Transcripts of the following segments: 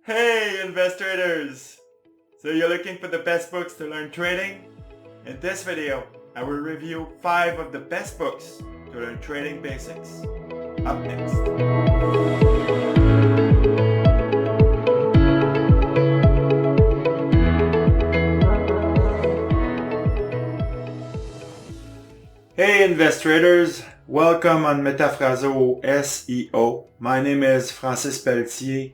Hey investors! So you're looking for the best books to learn trading? In this video, I will review 5 of the best books to learn trading basics. Up next. Hey investors! Welcome on MetaFrazoSEO. My name is Pelletier.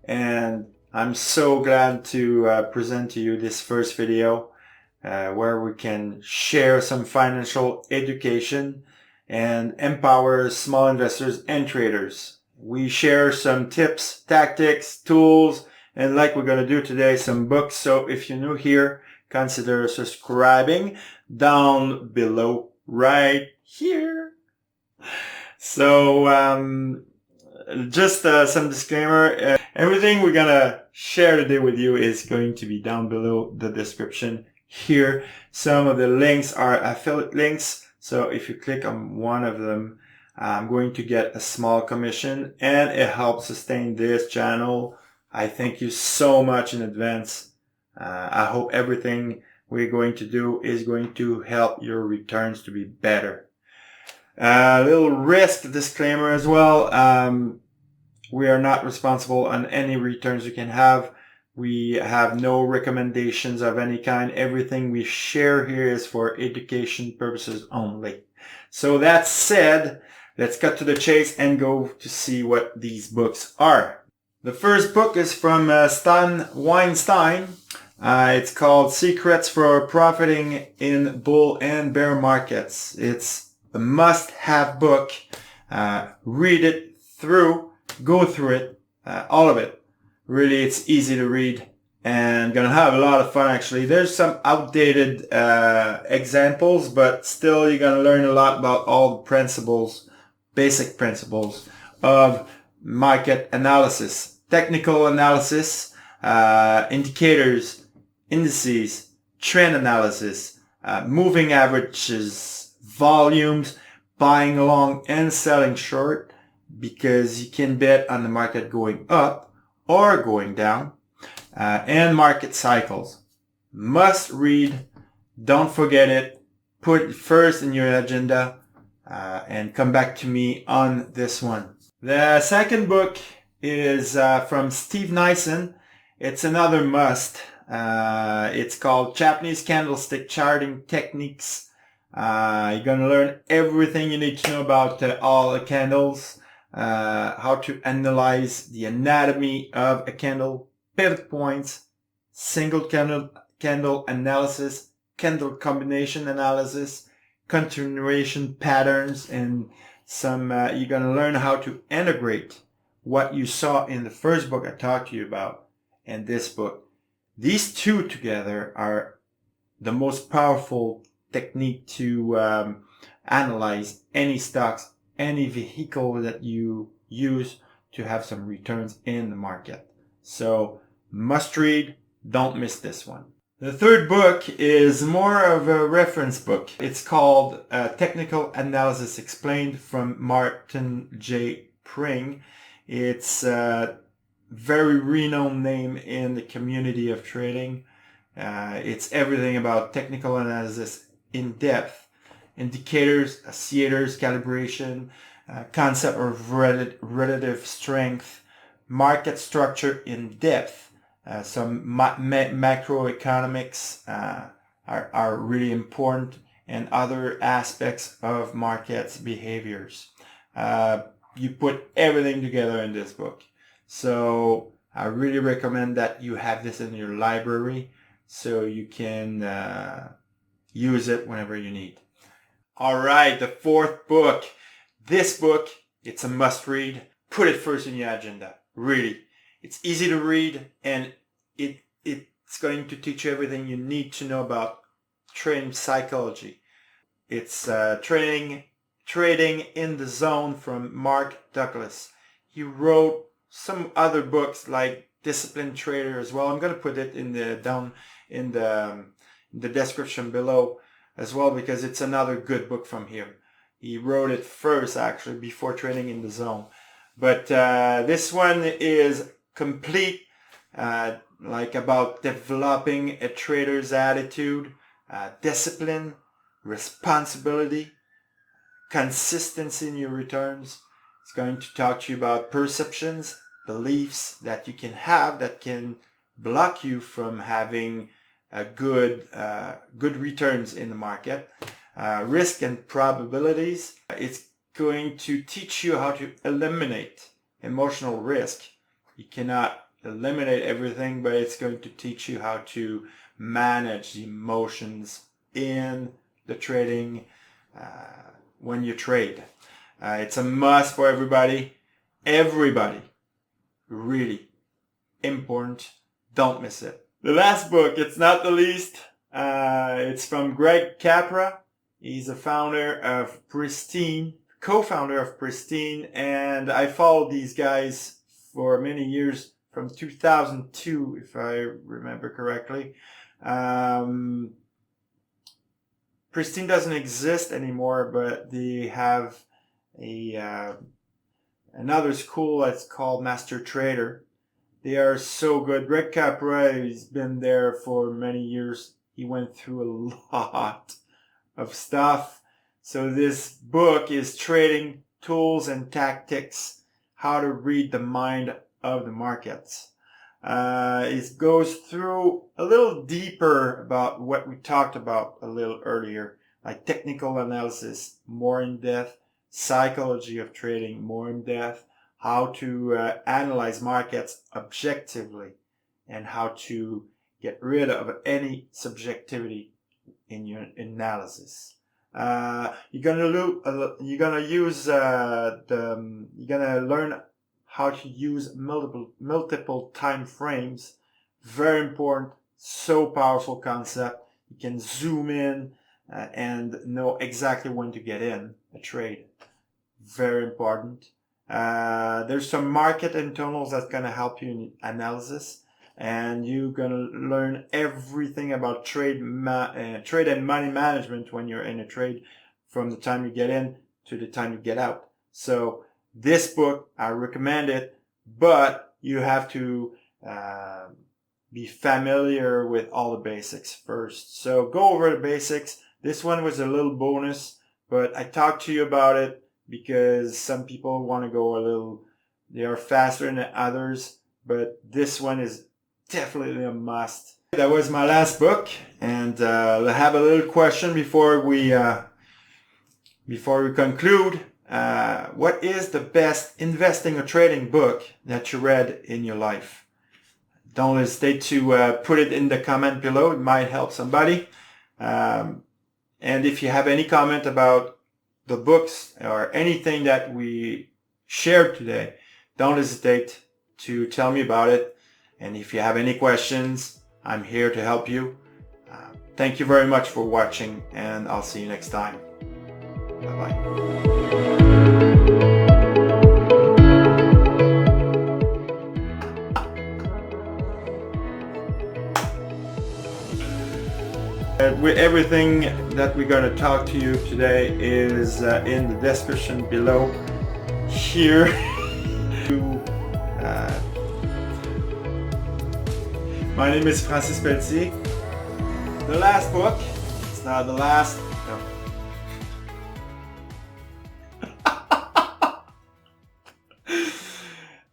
And I'm so glad to present to you this first video where we can share some financial education and empower small investors and traders. We share some tips, tactics, tools, and like we're going to do today, some books. So if you're new here, consider subscribing down below right here. So just some disclaimer. Everything we're gonna share today with you is going to be down below the description here. Some of the links are affiliate links. So if you click on one of them, I'm going to get a small commission and it helps sustain this channel. I thank you so much in advance. I hope everything we're going to do is going to help your returns to be better. A little risk disclaimer as well. We are not responsible on any returns you can have. We have no recommendations of any kind. Everything we share here is for education purposes only. So that said, let's cut to the chase and go to see what these books are. The first book is from Weinstein. It's called Secrets for Profiting in Bull and Bear Markets. It's a must-have book. Read it through, go through it, all of it. Really, it's easy to read and gonna have a lot of fun actually. There's some outdated examples, but still you're gonna learn a lot about all the principles, basic principles of market analysis, technical analysis, indicators, indices, trend analysis, moving averages, volumes, buying long and selling short, because you can bet on the market going up or going down, and market cycles. Must read, don't forget it, put it first in your agenda, and come back to me on this one. The second book is from Steve Nison. It's another must. It's called Japanese Candlestick Charting Techniques. You're going to learn everything you need to know about all the candles, how to analyze the anatomy of a candle, pivot points, single candle analysis, candle combination analysis, continuation patterns, and some you're going to learn how to integrate what you saw in the first book I talked to you about and this book. These two together are the most powerful technique to analyze any stocks, any vehicle that you use to have some returns in the market. So must read, don't miss this one. The third book is more of a reference book. It's called Technical Analysis Explained from Martin J. Pring. It's a very renowned name in the community of trading. It's everything about technical analysis in depth, indicators, oscillators, calibration, concept of relative strength, market structure in depth. Some macroeconomics are really important, and other aspects of markets behaviors. You put everything together in this book. So I really recommend that you have this in your library so you can use it whenever you need. All right, the fourth book. This book, it's a must read. Put it first in your agenda. Really. It's easy to read, and it's going to teach you everything you need to know about trading psychology. It's trading in the Zone from Mark Douglas. He wrote some other books like Disciplined Trader as well. I'm going to put it in the description below as well, because it's another good book from him. He wrote it first actually before Trading in the Zone. But this one is complete like about developing a trader's attitude, discipline, responsibility, consistency in your returns. It's going to talk to you about perceptions, beliefs that you can have that can block you from having good returns in the market. Risk and probabilities. It's going to teach you how to eliminate emotional risk. You cannot eliminate everything, but it's going to teach you how to manage the emotions in the trading when you trade. It's a must for everybody. Everybody. Really important. Don't miss it. The last book, it's not the least. It's from Greg Capra. He's a founder of Pristine, co-founder of Pristine, and I followed these guys for many years, from 2002, if I remember correctly. Pristine doesn't exist anymore, but they have another school that's called Master Trader. They are so good. Greg Capra, he's been there for many years. He went through a lot of stuff. So this book is Trading Tools and Tactics, how to read the mind of the markets. It goes through a little deeper about what we talked about a little earlier, like technical analysis, more in depth, psychology of trading, more in depth, how to analyze markets objectively, and how to get rid of any subjectivity in your analysis. You're gonna learn how to use multiple time frames. Very important, so powerful concept. You can zoom in and know exactly when to get in a trade. Very important. There's some market internals that's gonna help you in analysis, and you're gonna learn everything about trade and money management when you're in a trade, from the time you get in to the time you get out. So this book, I recommend it, but you have to be familiar with all the basics first. So go over the basics. This one was a little bonus, but I talked to you about it because some people want to go they are faster than others, but this one is definitely a must. That was my last book, and I have a little question before we conclude. What is the best investing or trading book that you read in your life? Don't hesitate to put it in the comment below. It might help somebody. And if you have any comment about the books or anything that we shared today, don't hesitate to tell me about it. And if you have any questions, I'm here to help you. Thank you very much for watching, and I'll see you next time. Bye-bye. With everything that we're going to talk to you today is in the description below here. My name is Francis Pelletier. The last book, it's not the last,